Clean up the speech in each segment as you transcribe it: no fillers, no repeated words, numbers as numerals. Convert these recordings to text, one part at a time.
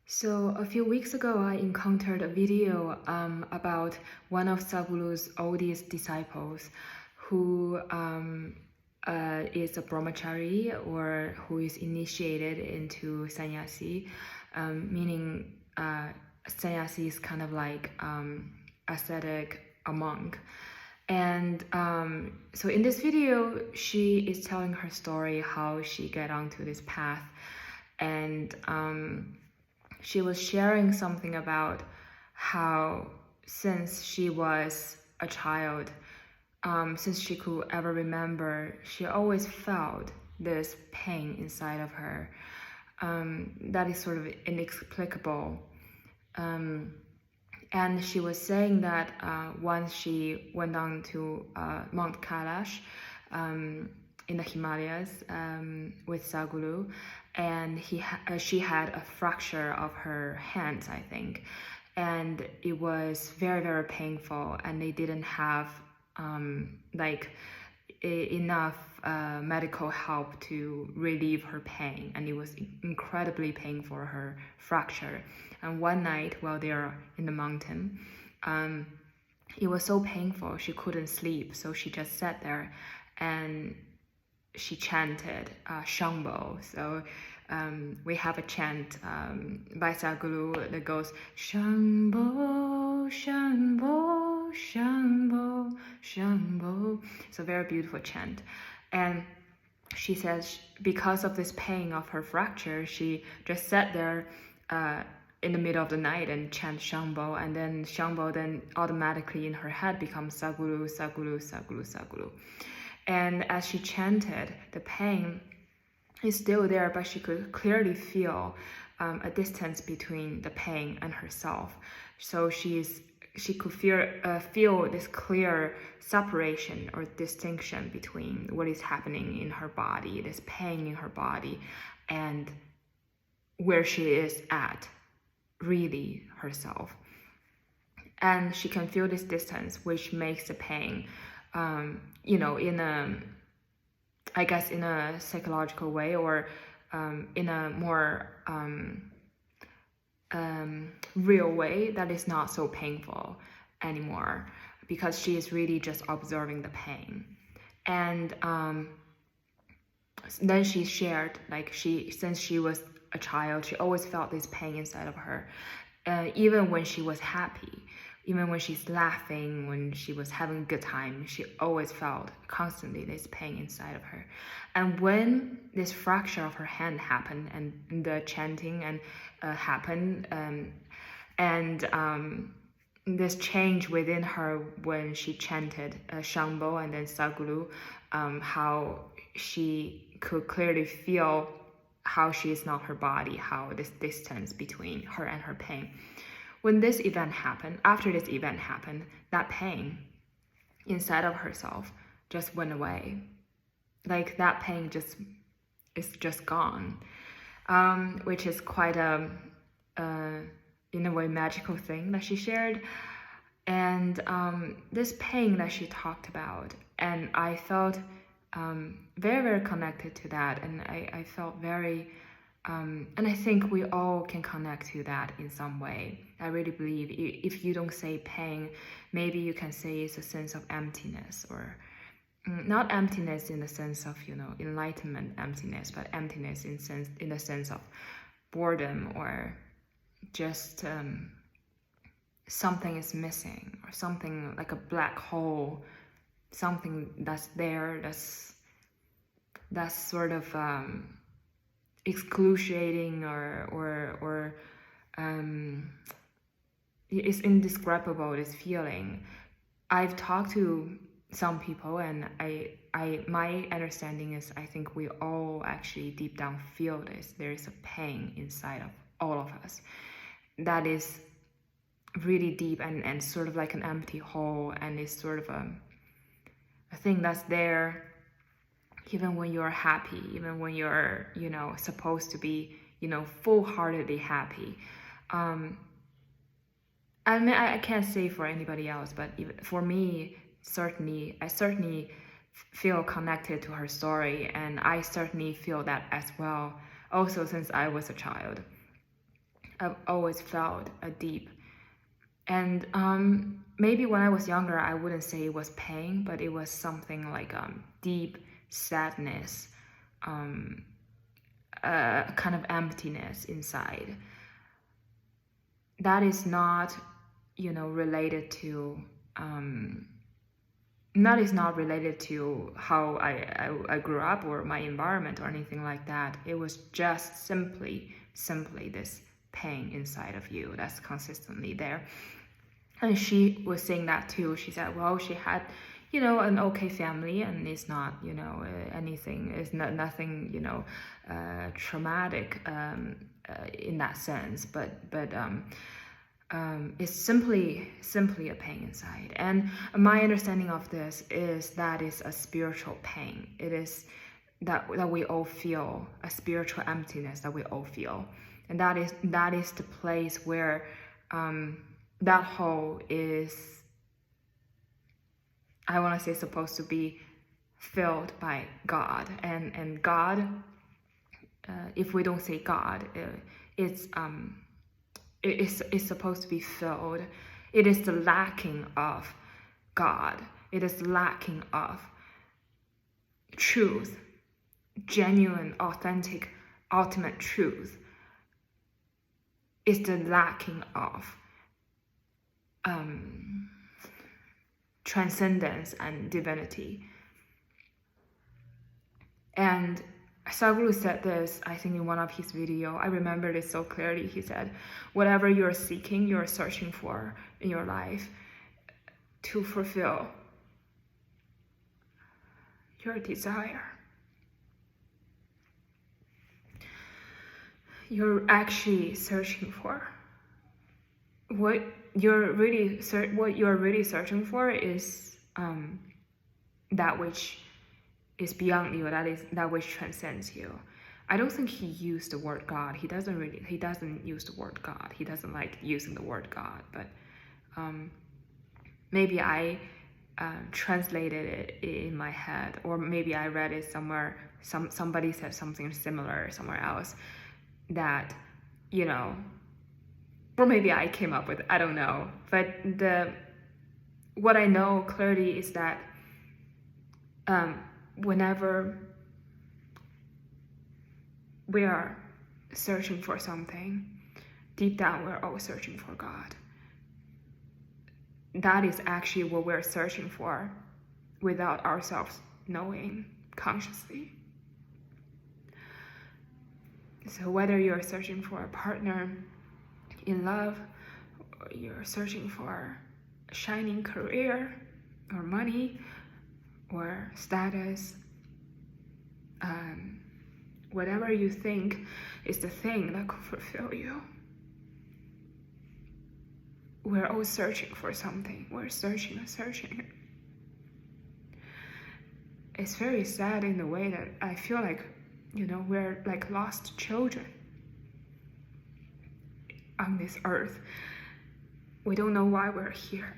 So a few weeks ago, I encountered a video about one of Sadhguru's oldest disciples, who is a brahmachari or who is initiated into sannyasi, meaning sannyasi is kind of like ascetic, a monk. And so in this video, she is telling her story, how she got onto this path, and she was sharing something about how since she was a child, since she could ever remember, she always felt this pain inside of her that is sort of inexplicable. And she was saying that once she went down to Mount Kailash in the Himalayas with Sadhguru, and she had a fracture of her hands, I think, and it was very, very painful, and they didn't have enough medical help to relieve her pain, and it was incredibly painful for her fracture. And one night while they are in the mountain, it was so painful she couldn't sleep, so she just sat there and she chanted Shambho. So we have a chant by Sadhguru that goes Shambho, Shambho, Shambho, Shambho. It's a very beautiful chant. And she says because of this pain of her fracture, she just sat there in the middle of the night and chant Shambho, and then Shambho then automatically in her head becomes Sadhguru, Sadhguru, Sadhguru, Sadhguru. And as she chanted, the pain is still there, but she could clearly feel a distance between the pain and herself. So she could feel this clear separation or distinction between what is happening in her body, this pain in her body, and where she is at, really herself. And she can feel this distance, which makes the pain in a psychological way, or in a more real way that is not so painful anymore, because she is really just observing the pain. And then she shared, since she was a child, she always felt this pain inside of her, even when she was happy. Even when she's laughing, when she was having a good time, she always felt constantly this pain inside of her. And when this fracture of her hand happened, and the chanting happened, this change within her when she chanted Shambho and then Sadhguru, how she could clearly feel how she is not her body, how this distance between her and her pain. When this event happened, after this event happened, that pain inside of herself just went away. Like that pain is just gone, which is quite in a way, magical thing that she shared. And this pain that she talked about, and I felt very, very connected to that, and I felt very. And I think we all can connect to that in some way. I really believe if you don't say pain, maybe you can say it's a sense of emptiness, or not emptiness in the sense of enlightenment emptiness, but emptiness in the sense of boredom, or just something is missing, or something like a black hole, something that's there, that's sort of excruciating, or it's indescribable, this feeling. I've talked to some people, and my understanding is, I think we all actually deep down feel this. There is a pain inside of all of us that is really deep, and sort of like an empty hole, and it's sort of a thing that's there even when you're happy, even when you're supposed to be full-heartedly happy. I mean, I can't say for anybody else, but even for me, I certainly feel connected to her story, and I certainly feel that as well, also since I was a child. I've always felt a deep. And maybe when I was younger, I wouldn't say it was pain, but it was something like deep sadness, kind of emptiness inside. That is not, related to, that is not related to how I grew up or my environment or anything like that. It was just simply this pain inside of you that's consistently there. And she was saying that too. She said, well, she had, an okay family, and it's not, anything, it's nothing, traumatic in that sense, but it's simply a pain inside. And my understanding of this is that is a spiritual pain. It is that we all feel, a spiritual emptiness that we all feel, and that is the place where that hole is, I want to say, supposed to be filled by God. And God, if we don't say God, it's supposed to be filled. It is the lacking of God. It is lacking of truth, genuine, authentic, ultimate truth. It's the lacking of transcendence and divinity. And Sadhguru said this, I think, in one of his videos. I remember this so clearly. He said, whatever you're seeking, you're searching for in your life to fulfill your desire, you're actually searching for. What you're really searching for is that which is beyond you, that which transcends you. I don't think he used the word God. He doesn't use the word God. He doesn't like using the word God, but maybe I translated it in my head, or maybe I read it somewhere. Somebody said something similar somewhere else, that, or maybe I came up with it, I don't know. But what I know clearly is that whenever we are searching for something, deep down we're always searching for God. That is actually what we're searching for without ourselves knowing consciously. So whether you're searching for a partner in love, or you're searching for a shining career, or money, or status, whatever you think is the thing that could fulfill you, we're all searching for something. We're searching and searching. It's very sad in the way that I feel like, we're like lost children on this earth. We don't know why we're here,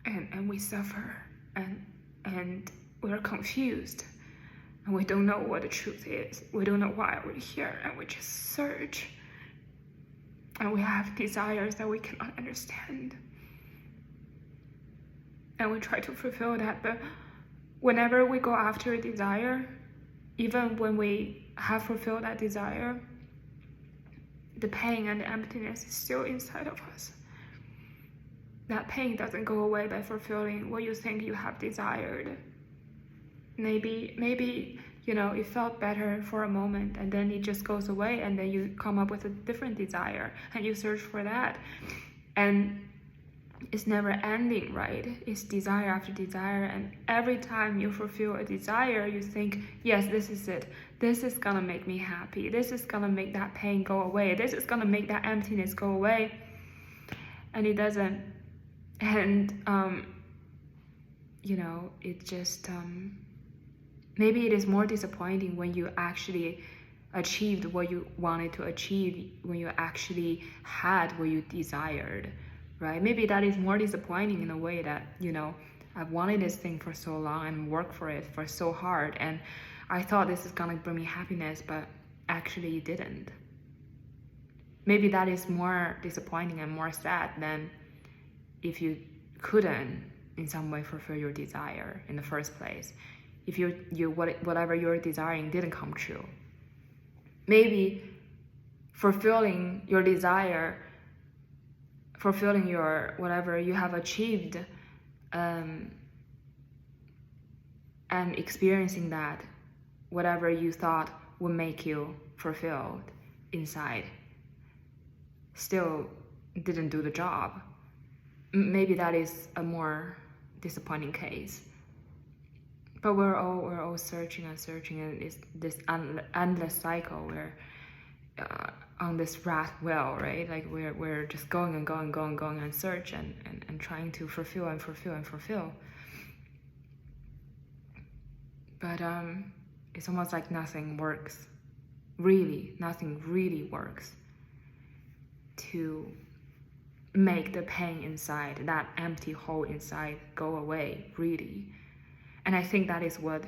and we suffer, and we're confused, and we don't know what the truth is. We don't know why we're here, and we just search, and we have desires that we cannot understand, and we try to fulfill that. But whenever we go after a desire, even when we have fulfilled that desire, the pain and the emptiness is still inside of us. That pain doesn't go away by fulfilling what you think you have desired. Maybe it felt better for a moment, and then it just goes away, and then you come up with a different desire, and you search for that. And it's never ending, right? It's desire after desire, and every time you fulfill a desire, you think, yes, this is it. This is gonna make me happy. This is gonna make that pain go away. This is gonna make that emptiness go away. And it doesn't. And, it just, maybe it is more disappointing when you actually achieved what you wanted to achieve, when you actually had what you desired. Right? Maybe that is more disappointing in a way that, I've wanted this thing for so long and worked for it for so hard, and I thought this is gonna bring me happiness, but actually it didn't. maybe that is more disappointing and more sad than if you couldn't in some way fulfill your desire in the first place. If whatever you're desiring didn't come true. Maybe fulfilling your desire, fulfilling your whatever you have achieved, and experiencing that, whatever you thought would make you fulfilled inside, still didn't do the job. Maybe that is a more disappointing case. But we're all searching and searching, and it's this endless cycle. We're on this rat wheel, right? Like we're just going and search and trying to fulfill. But it's almost like nothing works. Really, nothing really works to make the pain inside, that empty hole inside, go away, really. And I think that is what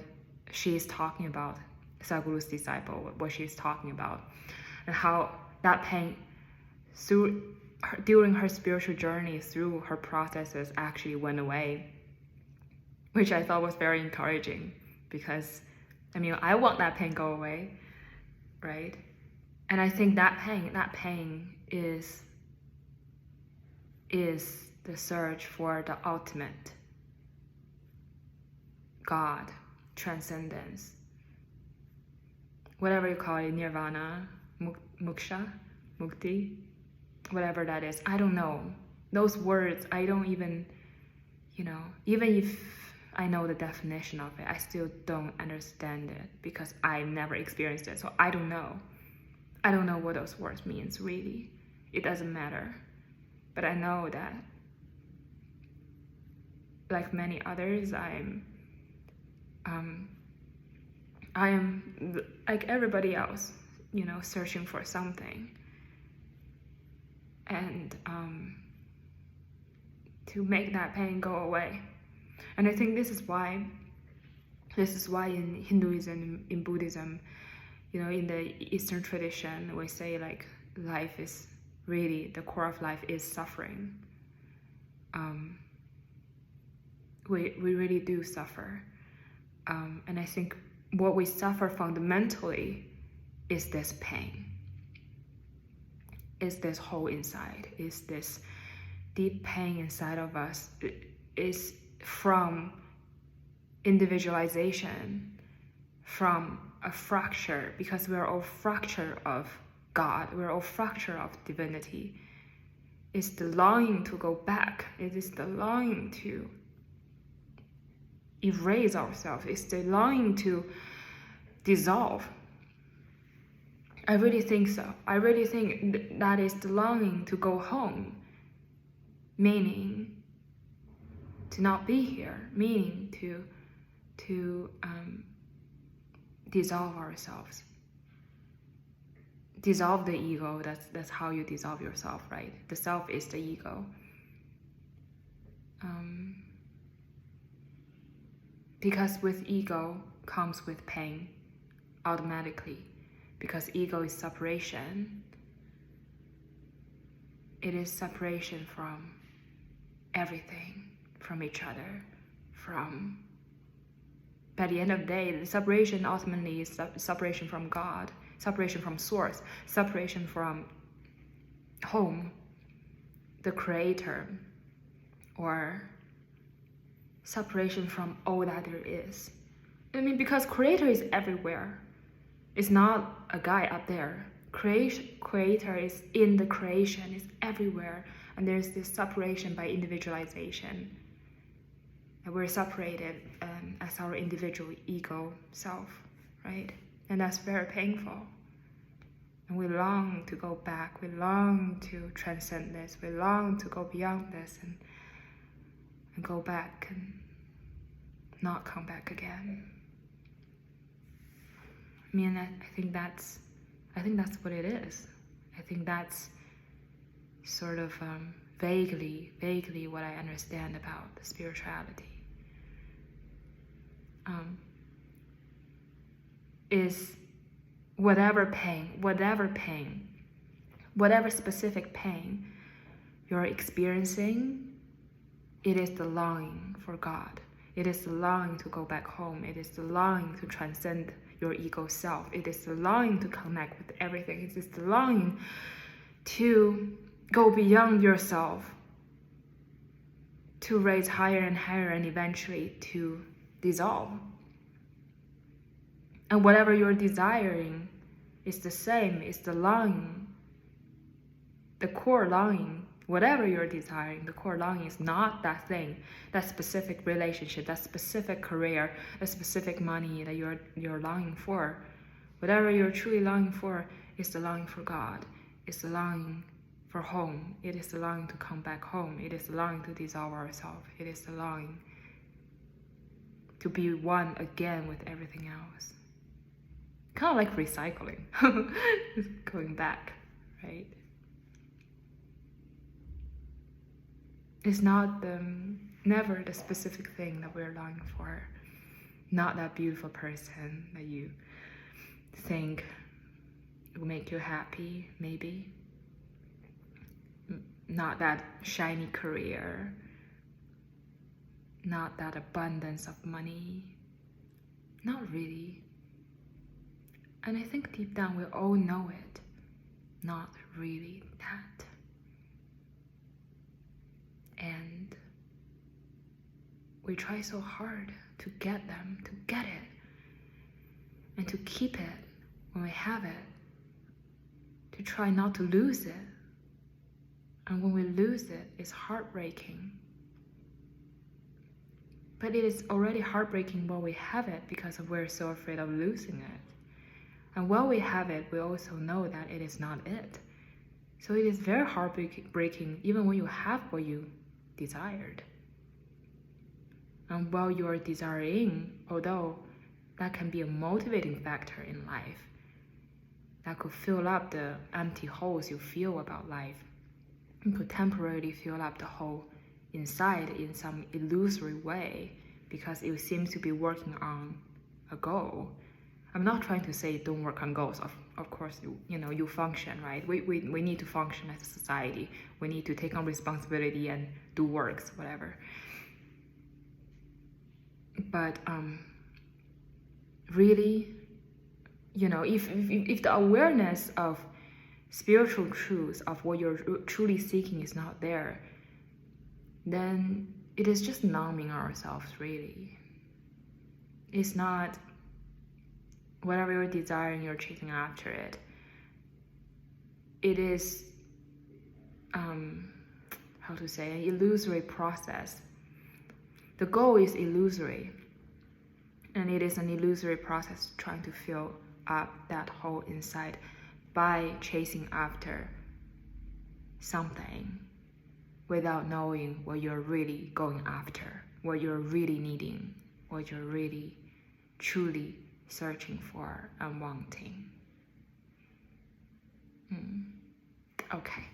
she is talking about, Sadhguru's disciple, what she's talking about, and how that pain during her spiritual journey, through her processes, actually went away, which I thought was very encouraging, because I want that pain go away, right? And I think that pain is the search for the ultimate God, transcendence, whatever you call it, nirvana, moksha, mukti, whatever that is. I don't know. Those words, I don't even, even if I know the definition of it, I still don't understand it because I've never experienced it. So I don't know. I don't know what those words means, really. It doesn't matter. But I know that, like many others, I am like everybody else, searching for something, and to make that pain go away. And I think this is why in Hinduism, in Buddhism, in the Eastern tradition, we say like life is really, the core of life is suffering. We really do suffer. And I think what we suffer fundamentally is this pain, is this hole inside, is this deep pain inside of us, is from individualization, from a fracture, because we're all fracture of God, we're all fracture of divinity. It's the longing to go back, it is the longing to erase ourselves, it's the longing to dissolve. I really think so. I really think that is the longing to go home, meaning to not be here, meaning to dissolve ourselves, dissolve the ego. That's how you dissolve yourself, right? The self is the ego. Because with ego comes with pain automatically, because ego is separation. It is separation from everything, from each other, by the end of the day, the separation ultimately is separation from God, separation from source, separation from home, the creator, or separation from all that there is. Because creator is everywhere. It's not a guy up there. Creator is in the creation, is everywhere. And there's this separation by individualization. And we're separated as our individual ego self, right? And that's very painful. And we long to go back. We long to transcend this. We long to go beyond this and go back and not come back again. I think that's what it is. I think that's sort of vaguely what I understand about spirituality. Is whatever pain whatever specific pain you're experiencing, it is the longing for God. It is the longing to go back home. It is the longing to transcend your ego self. It is the longing to connect with everything. It is the longing to go beyond yourself, to raise higher and higher, and eventually to dissolve. And whatever you're desiring is the same, it's the longing. The core longing, whatever you're desiring, the core longing is not that thing, that specific relationship, that specific career, that specific money that you're longing for. Whatever you're truly longing for is the longing for God. It's the longing for home. It is the longing to come back home. It is the longing to dissolve ourselves. It is the longing to be one again with everything else. Kind of like recycling, going back, right? It's not never the specific thing that we're longing for. Not that beautiful person that you think will make you happy, maybe. Not that shiny career. Not that abundance of money. Not really. And I think deep down we all know it. Not really that. And we try so hard to get them, to get it, and to keep it when we have it, to try not to lose it. And when we lose it, it's heartbreaking. But it is already heartbreaking while we have it because we're so afraid of losing it. And while we have it, we also know that it is not it. So it is very heartbreaking even when you have what you desired. And while you are desiring, although that can be a motivating factor in life, that could fill up the empty holes you feel about life. It could temporarily fill up the hole inside in some illusory way because it seems to be working on a goal. I'm not trying to say don't work on goals. Of course, you function, right? We need to function as a society. We need to take on responsibility and do works, whatever. But really, if the awareness of spiritual truth, of what you're truly seeking is not there, then it is just numbing ourselves, really. It's not whatever you're desiring, you're chasing after it. It is, how to say, an illusory process. The goal is illusory. And it is an illusory process trying to fill up that hole inside by chasing after something without knowing what you're really going after, what you're really needing, what you're really, truly searching for and wanting. Okay.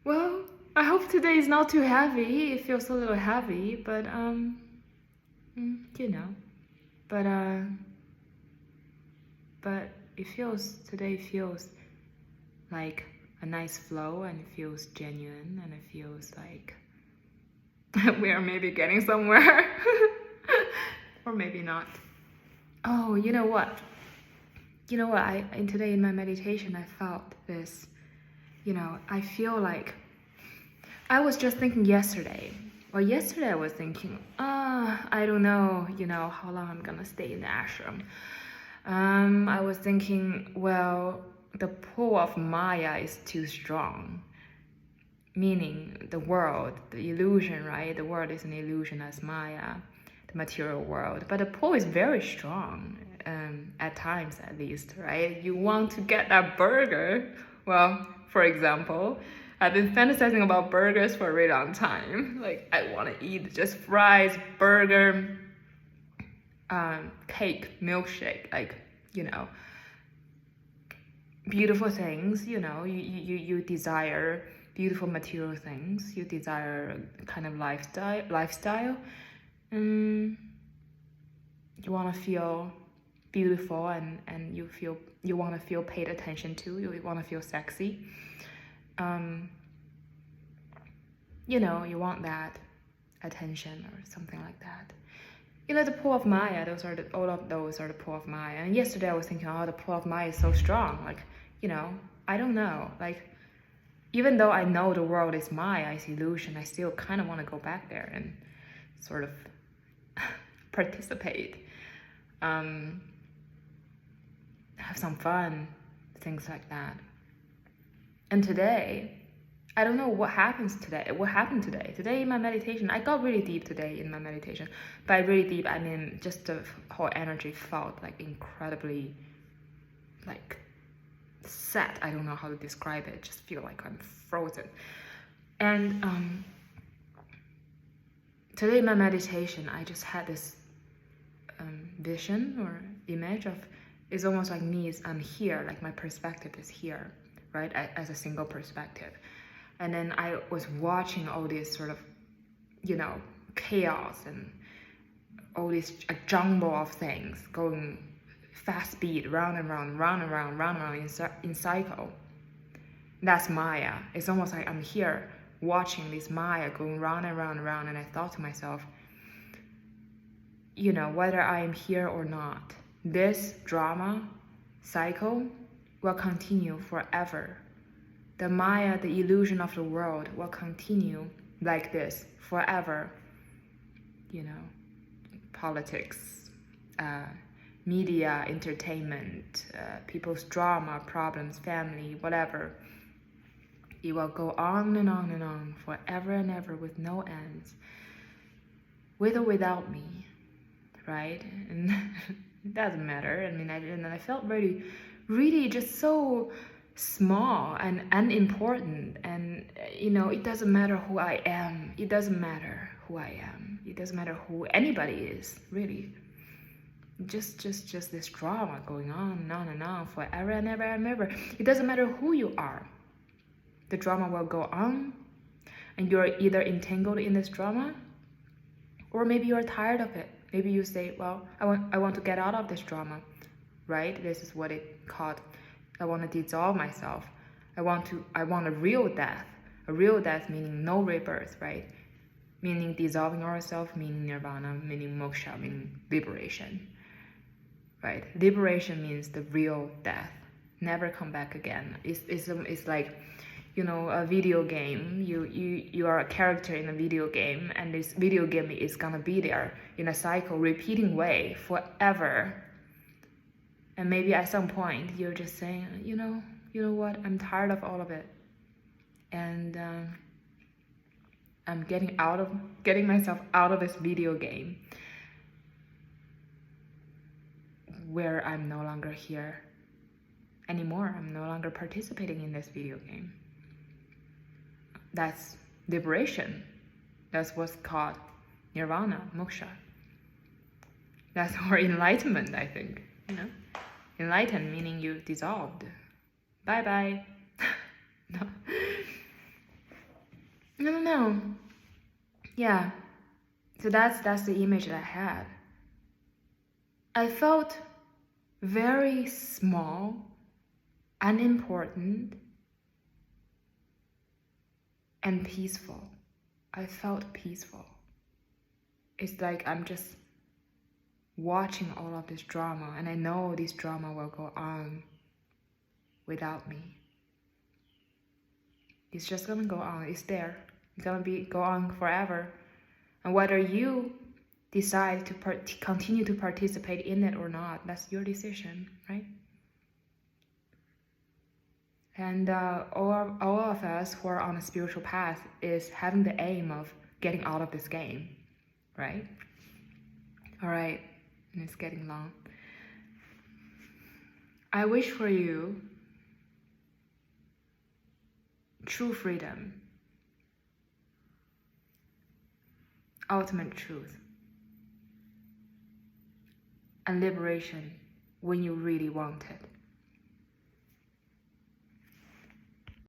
Well, I hope today is not too heavy. It feels a little heavy, but but today feels like a nice flow, and it feels genuine, and it feels like we are maybe getting somewhere or maybe not. Oh, you know what? Today in my meditation, I felt this, I feel like I was just thinking yesterday I was thinking, I don't know, how long I'm gonna stay in the ashram. I was thinking, well, the pull of Maya is too strong. Meaning the world, the illusion, right? The world is an illusion as Maya, the material world. But the pull is very strong, at times at least, right? You want to get that burger. Well, for example, I've been fantasizing about burgers for a really long time. Like, I want to eat just fries, burger, cake, milkshake, like, beautiful things, you desire beautiful material things, you desire a kind of lifestyle. You want to feel beautiful and you want to feel paid attention to, you want to feel sexy. You know, you want that attention or something like that. You know, the pull of Maya, all of those are the pull of Maya. And yesterday I was thinking, oh, the pull of Maya is so strong. Like, you know, I don't know. Like, even though I know the world is Maya, it's illusion, I still kind of want to go back there and sort of participate. Have some fun, things like that. And today, I don't know what happens today. What happened today? Today in my meditation, I got really deep today in my meditation. By really deep, I mean just the whole energy felt like incredibly, like, set. I don't know how to describe it. Just feel like I'm frozen. And today in my meditation, I just had this vision or image of, it's almost like me, I'm here, like my perspective is here, right, as a single perspective. And then I was watching all this sort of, you know, chaos and all this jumble of things going fast speed, round and round, round and round, round and round in cycle. That's Maya. It's almost like I'm here watching this Maya going round and round and round, and I thought to myself, you know, whether I am here or not, this drama cycle will continue forever. The Maya, the illusion of the world, will continue like this forever. You know, politics, media, entertainment, people's drama, problems, family, whatever. It will go on and on and on forever and ever with no ends, with or without me, right? And it doesn't matter. I mean, I felt really just so small and unimportant, and you know, it doesn't matter who I am. It doesn't matter who I am. It doesn't matter who anybody is, really. Just this drama going on and on and on forever and ever and ever. It doesn't matter who you are. The drama will go on, and you're either entangled in this drama, or maybe you're tired of it. Maybe you say, well, I want to get out of this drama, right? This is what it called. I want to dissolve myself. I want a real death. A real death meaning no rebirth, right? Meaning dissolving ourselves, meaning nirvana, meaning moksha, meaning liberation, right? Liberation means the real death. Never come back again. It's like, you know, a video game. You are a character in a video game, and this video game is gonna be there in a cycle, repeating way forever. And maybe at some point you're just saying, you know what, I'm tired of all of it, and I'm getting myself out of this video game where I'm no longer here anymore. I'm no longer participating in this video game. That's liberation. That's what's called nirvana, moksha. That's our enlightenment, I think, you know. Enlightened meaning you dissolved. Bye-bye. No. Yeah. So that's the image that I had. I felt very small, unimportant, and peaceful. I felt peaceful. It's like I'm just watching all of this drama, and I know this drama will go on without me. It's just gonna go on. It's there. It's gonna go on forever. And whether you decide to continue to participate in it or not, that's your decision, right? And all of us who are on a spiritual path is having the aim of getting out of this game, right? All right, and it's getting long. I wish for you true freedom, ultimate truth, and liberation when you really want it.